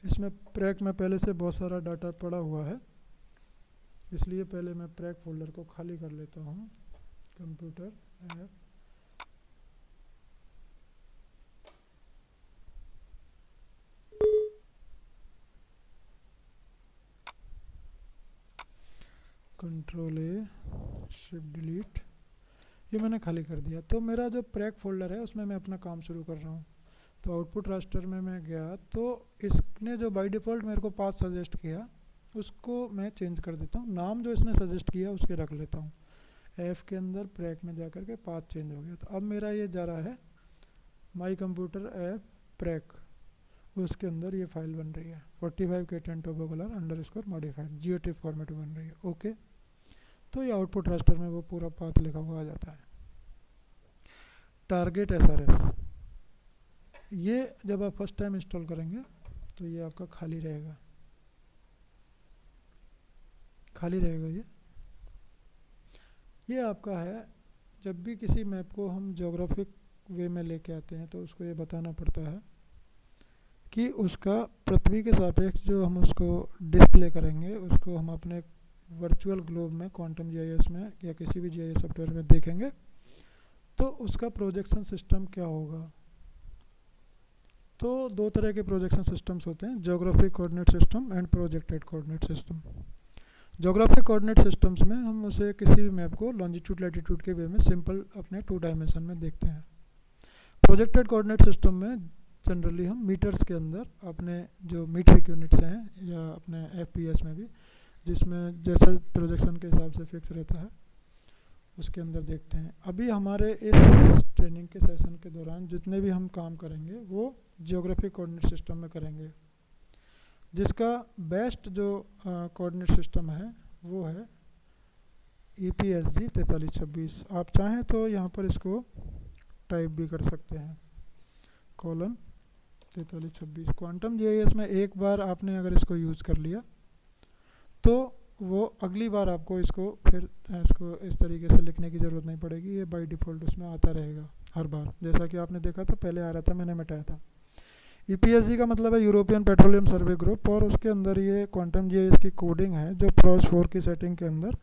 इसमें प्रैक में पहले से बहुत सारा डाटा पड़ा हुआ है, इसलिए पहले मैं प्रैक फ़ोल्डर को खाली कर लेता हूँ। कंप्यूटर ऐप कंट्रोल ए, शिफ्ट डिलीट, ये मैंने खाली कर दिया। तो मेरा जो प्रैक फोल्डर है उसमें मैं अपना काम शुरू कर रहा हूँ। तो आउटपुट रास्टर में मैं गया तो इसने जो बाय डिफ़ॉल्ट मेरे को पाथ सजेस्ट किया उसको मैं चेंज कर देता हूँ। नाम जो इसने सजेस्ट किया उसके रख लेता हूँ। एफ़ के अंदर प्रैक में जा कर के पाथ चेंज हो गया। तो अब मेरा ये जा रहा है माई कंप्यूटर ऐप प्रैक, उसके अंदर ये फाइल बन रही है 45 K10 topo colour underscore modified GOT format में बन रही है। ओके, तो ये आउटपुट रास्टर में वो पूरा पाथ लिखा हुआ आ जाता है। टारगेट SRS, ये जब आप फर्स्ट टाइम इंस्टॉल करेंगे तो ये आपका खाली रहेगा, खाली रहेगा। ये आपका है जब भी किसी मैप को हम ज्योग्राफिक वे में लेके आते हैं तो उसको ये बताना पड़ता है कि उसका पृथ्वी के सापेक्ष जो हम उसको डिस्प्ले करेंगे उसको हम अपने वर्चुअल ग्लोब में क्वांटम GIS में या किसी भी GIS सॉफ्टवेयर में देखेंगे तो उसका प्रोजेक्शन सिस्टम क्या होगा। तो दो तरह के प्रोजेक्शन सिस्टम्स होते हैं, geographic coordinate system and projected coordinate system. Geographic coordinate systems में हम उसे किसी भी मैप को लॉन्जिट्यूड लैटिट्यूड के वे में सिंपल अपने 2 डायमेंशन में देखते हैं। प्रोजेक्टेड कोऑर्डिनेट सिस्टम में जनरली हम मीटर्स के अंदर अपने जो मीट्रिक यूनिट्स हैं या अपने FPS में भी जिसमें जैसे प्रोजेक्शन के हिसाब से फिक्स रहता है उसके अंदर देखते हैं। अभी हमारे इस ट्रेनिंग के सेशन के दौरान जितने भी हम काम करेंगे वो जियोग्राफिक कोऑर्डिनेट सिस्टम में करेंगे, जिसका बेस्ट जो कोऑर्डिनेट सिस्टम है वो है EPSG 4326। आप चाहें तो यहाँ पर इसको टाइप भी कर सकते हैं, कोलन 4326। क्वांटम GIS में एक बार आपने अगर इसको यूज़ कर लिया तो वो अगली बार आपको इसको फिर इसको इस तरीके से लिखने की ज़रूरत नहीं पड़ेगी, ये बाय डिफ़ॉल्ट उसमें आता रहेगा हर बार। जैसा कि आपने देखा था पहले आ रहा था, मैंने मिटाया था। EPSG का मतलब है यूरोपियन पेट्रोलियम सर्वे ग्रुप, और उसके अंदर ये क्वांटम GIS की कोडिंग है जो PROS 4 की सेटिंग के अंदर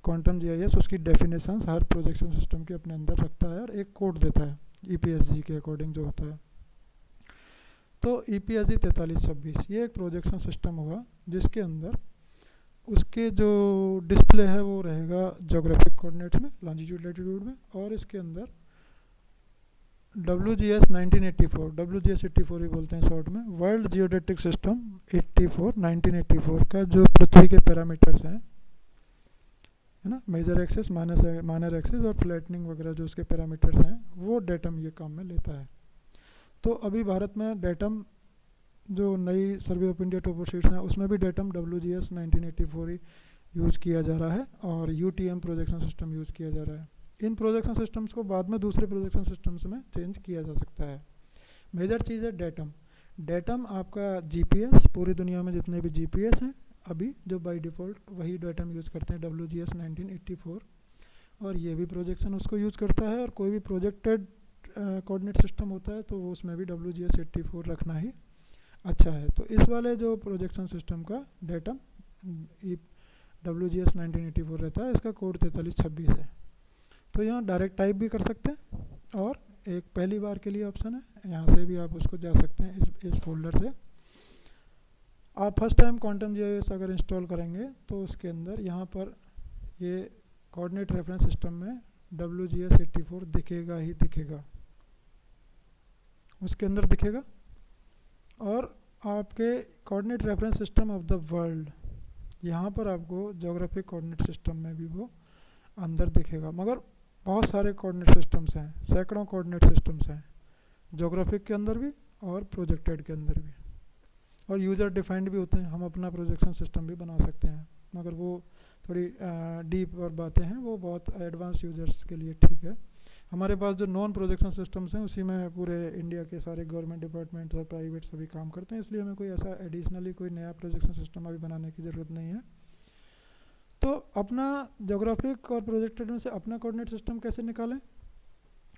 क्वांटम GIS उसकी डेफिनेशंस हर प्रोजेक्शन सिस्टम के अपने अंदर रखता है और एक कोड देता है EPSG के अकॉर्डिंग जो होता है। तो EPSG 4326 ये एक प्रोजेक्शन सिस्टम होगा जिसके अंदर उसके जो डिस्प्ले है वो रहेगा ज्योग्राफिक कोऑर्डिनेट्स में लॉन्जिट्यूड लैटिट्यूड में, और इसके अंदर WGS 1984 WGS 84 ही बोलते हैं शॉर्ट में, वर्ल्ड जियोडेटिक सिस्टम 1984 का जो पृथ्वी के पैरामीटर्स हैं है ना, मेजर एक्सेस माइनर एक्सेस और फ्लैटनिंग वगैरह जो उसके पैरामीटर्स हैं वो डेटम ये काम में लेता है। तो अभी भारत में डेटम जो नई सर्वे ऑफ इंडिया टोपोशीट्स हैं उसमें भी डेटम WGS 1984 ही यूज़ किया जा रहा है और UTM प्रोजेक्शन सिस्टम यूज़ किया जा रहा है। इन प्रोजेक्शन सिस्टम्स को बाद में दूसरे प्रोजेक्शन सिस्टम्स में चेंज किया जा सकता है। मेजर चीज़ है डेटम। डेटम आपका GPS, पूरी दुनिया में जितने भी GPS हैं अभी जो बाय डिफ़ॉल्ट वही डेटम यूज़ करते हैं WGS 1984, और ये भी प्रोजेक्शन उसको यूज़ करता है। और कोई भी प्रोजेक्टेड कोऑर्डिनेट सिस्टम होता है तो वो उसमें भी WGS 84 रखना ही अच्छा है। तो इस वाले जो प्रोजेक्शन सिस्टम का डेटम WGS 1984 रहता है, इसका कोड 4326 है। तो यहाँ डायरेक्ट टाइप भी कर सकते हैं और एक पहली बार के लिए ऑप्शन है, यहाँ से भी आप उसको जा सकते हैं इस फोल्डर से। आप फर्स्ट टाइम क्वांटम GIS अगर इंस्टॉल करेंगे तो उसके अंदर यहाँ पर ये कोऑर्डिनेट रेफरेंस सिस्टम में WGS 84 दिखेगा ही दिखेगा, उसके अंदर दिखेगा। और आपके coordinate reference system of the world यहाँ पर आपको ज्योग्राफिक कोऑर्डिनेट सिस्टम में भी वो अंदर दिखेगा। मगर बहुत सारे कोऑर्डिनेट सिस्टम्स हैं, सैकड़ों कोऑर्डिनेट सिस्टम्स हैं ज्योग्राफिक के अंदर भी और प्रोजेक्टेड के अंदर भी, और यूज़र डिफाइंड भी होते हैं। हम अपना प्रोजेक्शन सिस्टम भी बना सकते हैं, मगर वो थोड़ी डीप और बातें हैं, वो बहुत एडवांस यूज़र्स के लिए ठीक है। हमारे पास जो नॉन प्रोजेक्शन सिस्टम्स हैं उसी में पूरे इंडिया के सारे गवर्नमेंट डिपार्टमेंट्स और प्राइवेट सभी काम करते हैं, इसलिए हमें कोई ऐसा एडिशनली कोई नया प्रोजेक्शन सिस्टम अभी बनाने की ज़रूरत नहीं है। तो अपना ज्योग्राफिक और प्रोजेक्टेड में से अपना कोऑर्डिनेट सिस्टम कैसे निकालें,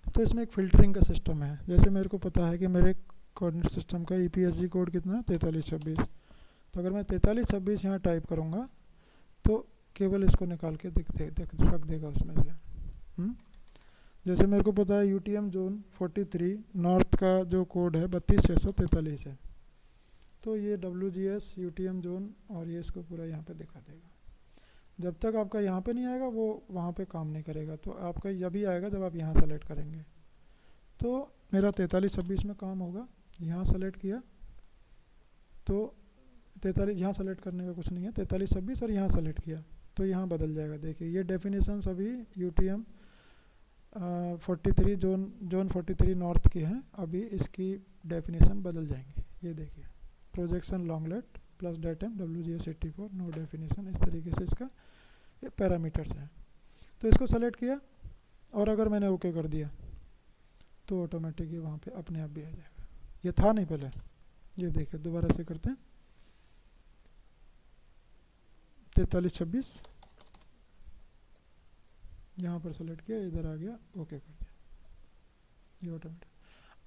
तो इसमें एक फ़िल्टरिंग का सिस्टम है। जैसे मेरे को पता है कि मेरे कोऑर्डिनेट सिस्टम का EPSG कोड कितना है 4326, तो अगर मैं 4326 यहाँ टाइप करूँगा तो केवल इसको निकाल के रख देगा उसमें से। जैसे मेरे को पता है UTM जोन 43 नॉर्थ का जो कोड है 32643 है, तो ये WGS UTM जोन और ये इसको पूरा यहाँ पे दिखा देगा। जब तक आपका यहाँ पे नहीं आएगा वो वहाँ पे काम नहीं करेगा। तो आपका जब ही आएगा जब आप यहाँ सेलेक्ट करेंगे। तो मेरा 4326 में काम होगा। यहाँ सेलेक्ट किया तो 43, यहाँ सेलेक्ट करने का कुछ नहीं है, 4326 और यहाँ सेलेक्ट किया तो यहाँ बदल जाएगा। देखिए ये डेफिनेशंस अभी UTM 43 जोन 43 नॉर्थ की हैं, अभी इसकी डेफिनेशन बदल जाएंगी। ये देखिए projection longlat plus datum WGS 84 no definition, इस तरीके से इसका ये पैरामीटर्स हैं। तो इसको सेलेक्ट किया और अगर मैंने ओके कर दिया तो ऑटोमेटिक ये वहाँ पे अपने आप भी आ जाएगा। ये था नहीं पहले। ये देखिए दोबारा से करते हैं, 4326 यहाँ पर सेलेक्ट किया, इधर आ गया, ओके कर दिया, ये ऑटोमेटिक।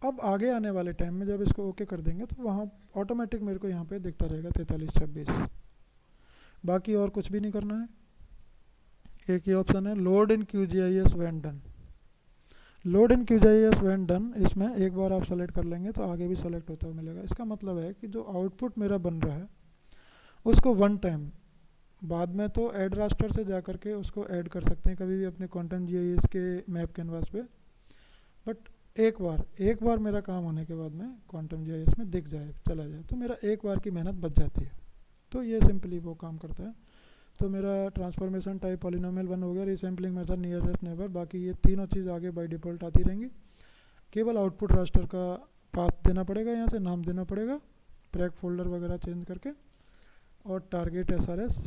अब आगे आने वाले टाइम में जब इसको ओके कर देंगे तो वहाँ ऑटोमेटिक मेरे को यहाँ पे दिखता रहेगा 4326। बाकी और कुछ भी नहीं करना है। एक ही ऑप्शन है load in QGIS when done. Load in QGIS when done, इसमें एक बार आप सेलेक्ट कर लेंगे तो आगे भी सेलेक्ट होता हुआ मिलेगा। इसका मतलब है कि जो आउटपुट मेरा बन रहा है उसको वन टाइम, बाद में तो ऐड रास्टर से जा करके उसको ऐड कर सकते हैं कभी भी अपने कंटेंट GIS के मैप कैनवास पे, बट एक बार मेरा काम होने के बाद में क्वांटम GIS में दिख जाए, चला जाए, तो मेरा एक बार की मेहनत बच जाती है। तो ये सिंपली वो काम करता है। तो मेरा ट्रांसफॉर्मेशन टाइप पॉलिनोमियल 1 हो गया, रीसैम्पलिंग मेथड, नियरेस्ट नेबर, बाकी ये तीनों चीज़ आगे बाय डिफ़ॉल्ट आती रहेंगी। केवल आउटपुट रास्टर का पाथ देना पड़ेगा, यहाँ से नाम देना पड़ेगा, प्रैक फोल्डर वगैरह चेंज करके, और टारगेट SRS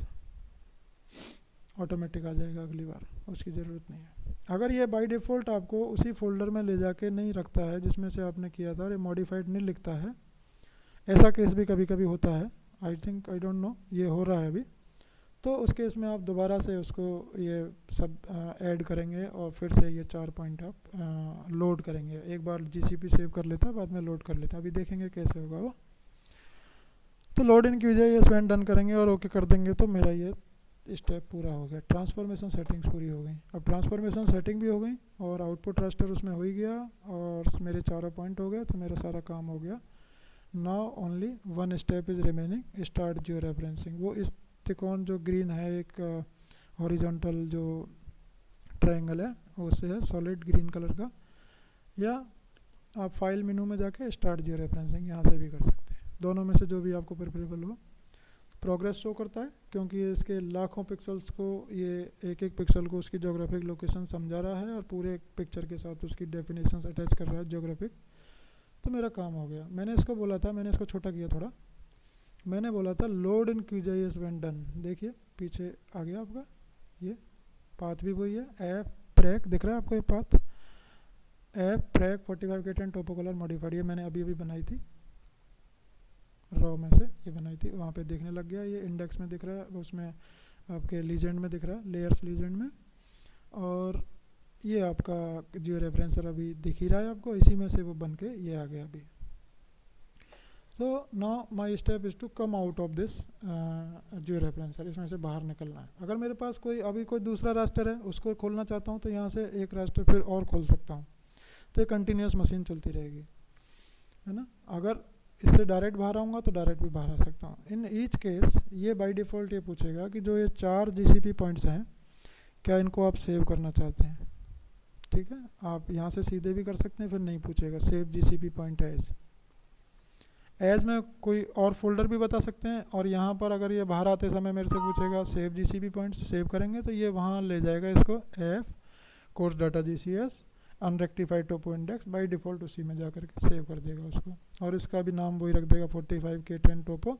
ऑटोमेटिक आ जाएगा अगली बार, उसकी ज़रूरत नहीं है। अगर ये बाय डिफ़ॉल्ट आपको उसी फोल्डर में ले जाके नहीं रखता है जिसमें से आपने किया था और ये मॉडिफाइड नहीं लिखता है, ऐसा केस भी कभी कभी होता है, आई डोंट नो, ये हो रहा है अभी, तो उस केस में आप दोबारा से उसको ये सब ऐड करेंगे और फिर से ये 4 पॉइंट आप लोड करेंगे। एक बार GCP सेव कर लेता है, बाद में लोड कर लेता है, अभी देखेंगे कैसे होगा वो। तो load in QGIS when done करेंगे और ओके कर देंगे तो मेरा ये स्टेप पूरा हो गया। ट्रांसफॉर्मेशन सेटिंग्स पूरी हो गई। अब ट्रांसफॉर्मेशन सेटिंग भी हो गई और आउटपुट रास्टर उसमें हो ही गया और मेरे चारों पॉइंट हो गए, तो मेरा सारा काम हो गया। Now only one step is remaining, start geo referencing. वो इस त्रिकोण जो ग्रीन है, एक हॉरिजॉन्टल जो ट्रायंगल है उससे है, सॉलिड ग्रीन कलर का, या आप फाइल मेनू में जाके स्टार्ट जियो रेफरेंसिंग यहाँ से भी कर सकते हैं, दोनों में से जो भी आपको प्रेफरेबल हो। प्रोग्रेस शो करता है क्योंकि इसके लाखों पिक्सल्स को, ये एक एक पिक्सल को उसकी जोग्राफिक लोकेशन समझा रहा है और पूरे पिक्चर के साथ उसकी डेफिनेशंस अटैच कर रहा है जोग्राफिक। तो मेरा काम हो गया। मैंने इसको बोला था, मैंने इसको छोटा किया थोड़ा, मैंने बोला था load in QGIS when done. देखिए पीछे आ गया आपका, ये पाथ भी वही है, एफ प्रैक दिख रहा है आपको, ये पाथ एफ प्रैक 45 K10 टोपो कलर मॉडिफाइड, ये मैंने अभी बनाई थी रॉ में से, ये बनाई थी, वहाँ पे देखने लग गया। ये इंडेक्स में दिख रहा है, उसमें आपके लीजेंड में दिख रहा है, लेयर्स लीजेंड में, और ये आपका जियो रेफरेंसर अभी दिख ही रहा है आपको, इसी में से वो बन के ये आ गया अभी। So now my step is to come out of this georeferencer, इसमें से बाहर निकलना है। अगर मेरे पास अभी कोई दूसरा रास्टर है उसको खोलना चाहता हूँ तो यहाँ से एक रास्टर फिर और खोल सकता हूँ, तो ये कंटिन्यूस मशीन चलती रहेगी, है ना। अगर इससे डायरेक्ट बाहर आऊँगा तो डायरेक्ट भी बाहर आ सकता हूँ। इन ईच केस ये बाय डिफ़ॉल्ट ये पूछेगा कि जो ये 4 GCP पॉइंट्स हैं, क्या इनको आप सेव करना चाहते हैं। ठीक है, आप यहाँ से सीधे भी कर सकते हैं, फिर नहीं पूछेगा, सेव GCP पॉइंट एज में कोई और फोल्डर भी बता सकते हैं। और यहाँ पर अगर ये बाहर आते समय मेरे से पूछेगा सेव GCP पॉइंट्स, सेव करेंगे तो ये वहाँ ले जाएगा इसको, F course data GCS unrectified topo index, by default उसी में जा करके सेव कर देगा उसको, और इसका भी नाम वही रख देगा 45 K10 टोपो,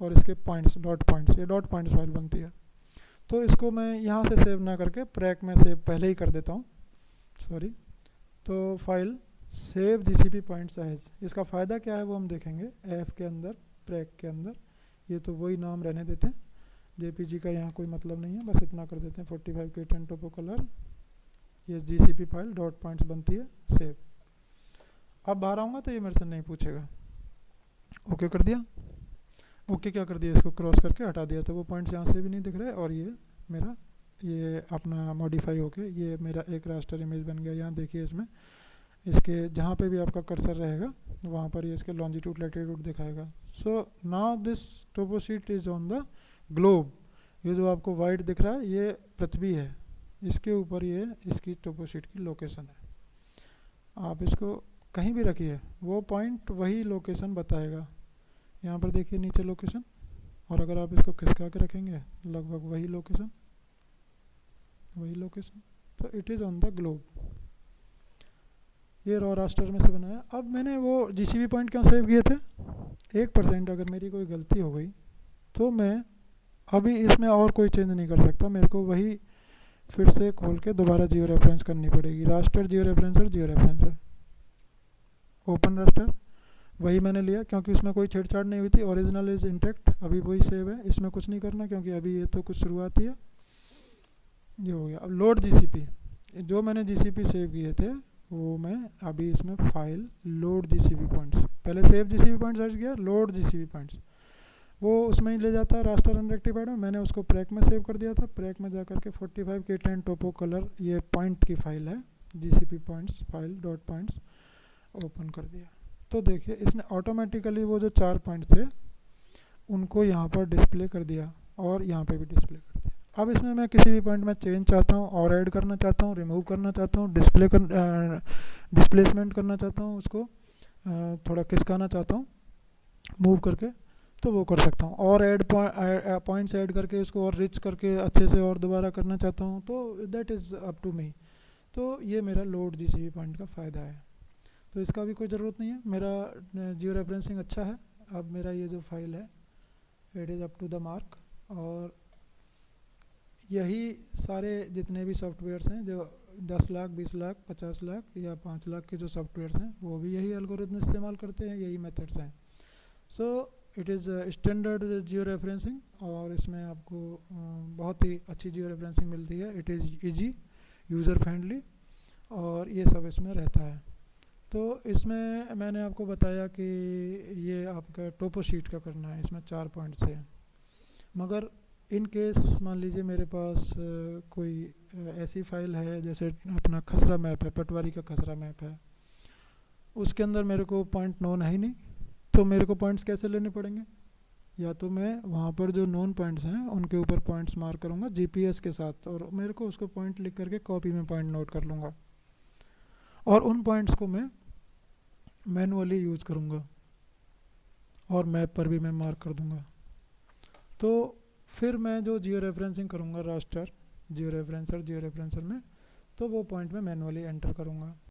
और इसके पॉइंट्स डॉट पॉइंट्स, ये डॉट पॉइंट्स फाइल बनती है। तो इसको मैं यहाँ से सेव ना करके प्रैक में सेव पहले ही कर देता हूँ, सॉरी। तो file save GCP points as, इसका फ़ायदा क्या है वो हम देखेंगे। एफ के अंदर, प्रैक के अंदर, ये तो वही नाम रहने देते हैं, JPG का यहाँ कोई मतलब नहीं है, बस इतना कर देते हैं 45 K10 टोपो कलर, ये GCP फाइल डॉट पॉइंट्स बनती है, सेव। अब बाहर आऊँगा तो ये मेरे से नहीं पूछेगा, ओके कर दिया। ओके क्या कर दिया, इसको क्रॉस करके हटा दिया, तो वो पॉइंट्स यहाँ से भी नहीं दिख रहे, और ये मेरा ये अपना मॉडिफाई होके ये मेरा एक रास्टर इमेज बन गया। यहाँ देखिए इसमें इसके जहाँ पे भी आपका कर्सर रहेगा वहाँ पर ये इसके लॉन्जिट्यूड लैटिट्यूड दिखाएगा। So now this topo sheet is on the globe, ये जो आपको वाइट दिख रहा है ये पृथ्वी है, इसके ऊपर ये इसकी टोपोशीट की लोकेशन है। आप इसको कहीं भी रखिए वो पॉइंट वही लोकेशन बताएगा। यहाँ पर देखिए नीचे लोकेशन, और अगर आप इसको खिसका के रखेंगे लगभग वही लोकेशन, तो it is on the globe. ये रॉ रास्टर में से बना है। अब मैंने वो जीसीबी पॉइंट क्यों सेव किए थे, 1% अगर मेरी कोई गलती हो गई तो मैं अभी इसमें और कोई चेंज नहीं कर सकता, मेरे को वही फिर से खोल के दोबारा जियो रेफरेंस करनी पड़ेगी। रास्टर जियो रेफरेंसर ओपन रास्टर, वही मैंने लिया क्योंकि उसमें कोई छेड़छाड़ नहीं हुई थी। ओरिजिनल इज़ इंटैक्ट, अभी वही सेव है, इसमें कुछ नहीं करना क्योंकि अभी ये तो कुछ शुरुआत ही है। ये हो गया। अब लोड जीसीपी, जो मैंने जीसीपी सेव किए थे वो मैं अभी इसमें फाइल लोड जीसीबी पॉइंट्स, पहले सेव जीसीबी पॉइंट सर्च किया, लोड जीसीबी पॉइंट्स वो उसमें ही ले जाता है रास्टर अनरेक्टिफाइड में। मैंने उसको प्रैक में सेव कर दिया था, प्रैक में जाकर के 45 K10 टोपो कलर ये पॉइंट की फाइल है, GCP points file dot points open कर दिया। तो देखिए इसने ऑटोमेटिकली वो जो 4 पॉइंट थे उनको यहाँ पर डिस्प्ले कर दिया और यहाँ पे भी डिस्प्ले कर दिया। अब इसमें मैं किसी भी पॉइंट में चेंज चाहता हूँ और ऐड करना चाहता हूँ, रिमूव करना चाहता हूँ, डिस्प्लेसमेंट करना चाहता हूँ, उसको थोड़ा खिसकाना चाहता हूँ मूव करके, तो वो कर सकता हूँ। और ऐड पॉइंट्स ऐड करके इसको और रिच करके अच्छे से और दोबारा करना चाहता हूँ, तो that is up to me. तो ये मेरा लोड जीसीबी पॉइंट का फ़ायदा है। तो इसका भी कोई ज़रूरत नहीं है, मेरा जियो रेफरेंसिंग अच्छा है। अब मेरा ये जो फाइल है it is up to the mark, और यही सारे जितने भी सॉफ्टवेयर्स हैं जो 10 लाख 20 लाख 50 लाख या 5 लाख के जो सॉफ्टवेयर्स हैं वो भी यही एल्गोरिथम इस्तेमाल करते हैं, यही मेथड्स हैं। So it is standard geo referencing, और इसमें आपको बहुत ही अच्छी जियो रेफरेंसिंग मिलती है। It is easy, user friendly, और ये सब इसमें रहता है। तो इसमें मैंने आपको बताया कि ये आपका टोपो शीट का करना है, इसमें 4 पॉइंट्स हैं। मगर इन केस मान लीजिए मेरे पास कोई ऐसी फाइल है जैसे अपना खसरा मैप है, पटवारी का खसरा मैप है, उसके अंदर मेरे को पॉइंट नोन है ही नहीं, तो मेरे को पॉइंट्स कैसे लेने पड़ेंगे? या तो मैं वहाँ पर जो नोन पॉइंट्स हैं उनके ऊपर पॉइंट्स मार्क करूँगा जीपीएस के साथ, और मेरे को उसको पॉइंट लिख करके कॉपी में पॉइंट नोट कर लूँगा, और उन पॉइंट्स को मैं मैनुअली यूज़ करूँगा और मैप पर भी मैं मार्क कर दूँगा। तो फिर मैं जो जियो रेफरेंसिंग करूँगा रास्टर जियो रेफरेंसर में, तो वो पॉइंट मैं मैनुअली एंटर करूँगा।